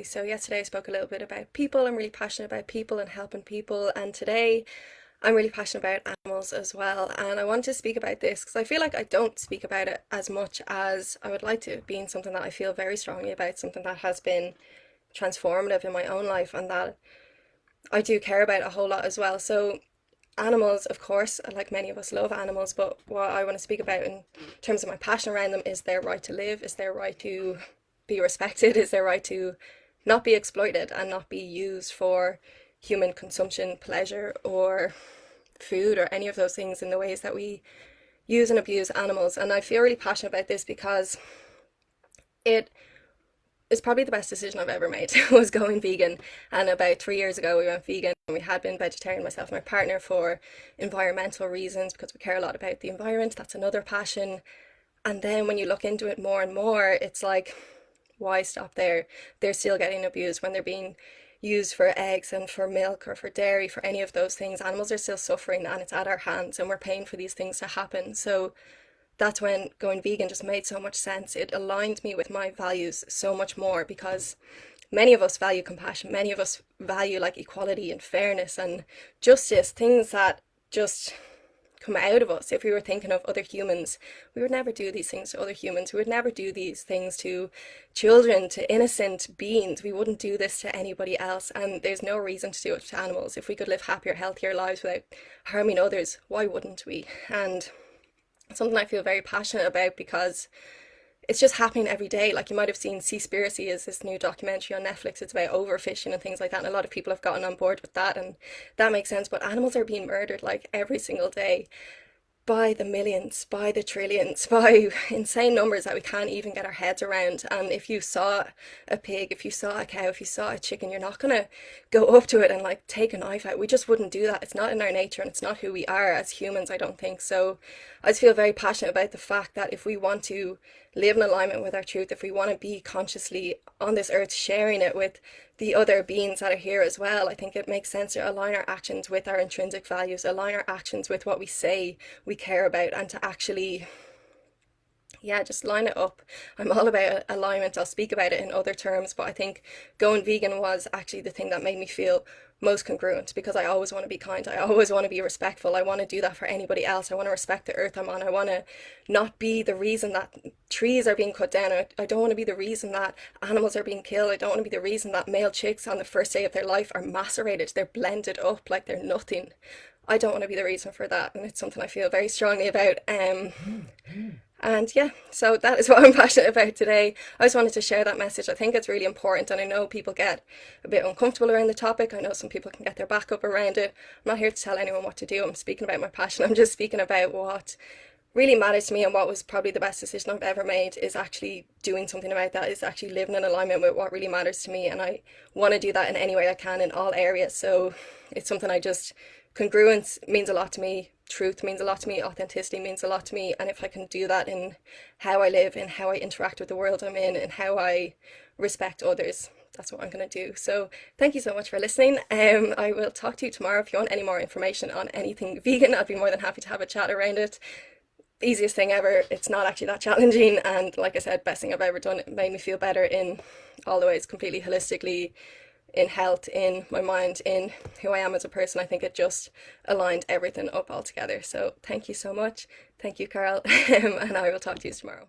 So yesterday I spoke a little bit about people. I'm really passionate about people and helping people, and today I'm really passionate about animals as well. And I want to speak about this because I feel like I don't speak about it as much as I would like to, being something that I feel very strongly about, something that has been transformative in my own life and that I do care about a whole lot as well. So animals, of course, like many of us, love animals, but what I want to speak about in terms of my passion around them is their right to live, is their right to be respected, is their right to not be exploited and not be used for human consumption, pleasure, or food, or any of those things in the ways that we use and abuse animals. And I feel really passionate about this because it is probably the best decision I've ever made was going vegan. And about 3 years ago, we went vegan, and we had been vegetarian, myself and my partner, for environmental reasons because we care a lot about the environment. That's another passion. And then when you look into it more and more, it's like, why stop there? They're still getting abused when they're being used for eggs and for milk or for dairy, for any of those things. Animals are still suffering, and it's at our hands, and we're paying for these things to happen. So that's when going vegan just made so much sense. It aligned me with my values so much more because many of us value compassion, many of us value like equality and fairness and justice, things that just come out of us. If we were thinking of other humans, we would never do these things to other humans. We would never do these things to children, to innocent beings. We wouldn't do this to anybody else, and there's no reason to do it to animals. If we could live happier, healthier lives without harming others, why wouldn't we? And something I feel very passionate about because it's just happening every day. Like, you might have seen Seaspiracy is this new documentary on Netflix. It's about overfishing and things like that, and a lot of people have gotten on board with that, and that makes sense. But animals are being murdered like every single day, by the millions, by the trillions, by insane numbers that we can't even get our heads around. And if you saw a pig, if you saw a cow, if you saw a chicken, you're not gonna go up to it and like take a knife out. We just wouldn't do that. It's not in our nature, and it's not who we are as humans, I don't think. So I just feel very passionate about the fact that if we want to live in alignment with our truth, if we want to be consciously on this earth, sharing it with the other beings that are here as well, I think it makes sense to align our actions with our intrinsic values, align our actions with what we say we care about, and to actually, yeah, just line it up. I'm all about alignment. I'll speak about it in other terms, but I think going vegan was actually the thing that made me feel most congruent, because I always want to be kind. I always want to be respectful. I want to do that for anybody else. I want to respect the earth I'm on. I want to not be the reason that trees are being cut down. I don't want to be the reason that animals are being killed. I don't want to be the reason that male chicks on the first day of their life are macerated. They're blended up like they're nothing. I don't want to be the reason for that, and it's something I feel very strongly about. And yeah, so that is what I'm passionate about today. I just wanted to share that message. I think it's really important, and I know people get a bit uncomfortable around the topic. I know some people can get their back up around it. I'm not here to tell anyone what to do. I'm speaking about my passion. I'm just speaking about what really matters to me, and what was probably the best decision I've ever made is actually doing something about that, is actually living in alignment with what really matters to me. And I want to do that in any way I can in all areas. So it's something I just, congruence means a lot to me. Truth means a lot to me. Authenticity means a lot to me. And if I can do that in how I live, in how I interact with the world I'm in, and how I respect others, that's what I'm going to do. So thank you so much for listening. I will talk to you tomorrow. If you want any more information on anything vegan, I'd be more than happy to have a chat around it. Easiest thing ever. It's not actually that challenging, and like I said, best thing I've ever done. It made me feel better in all the ways, completely holistically, in health, in my mind, in who I am as a person. I think it just aligned everything up altogether. So thank you so much. Thank you, Carl. And I will talk to you tomorrow.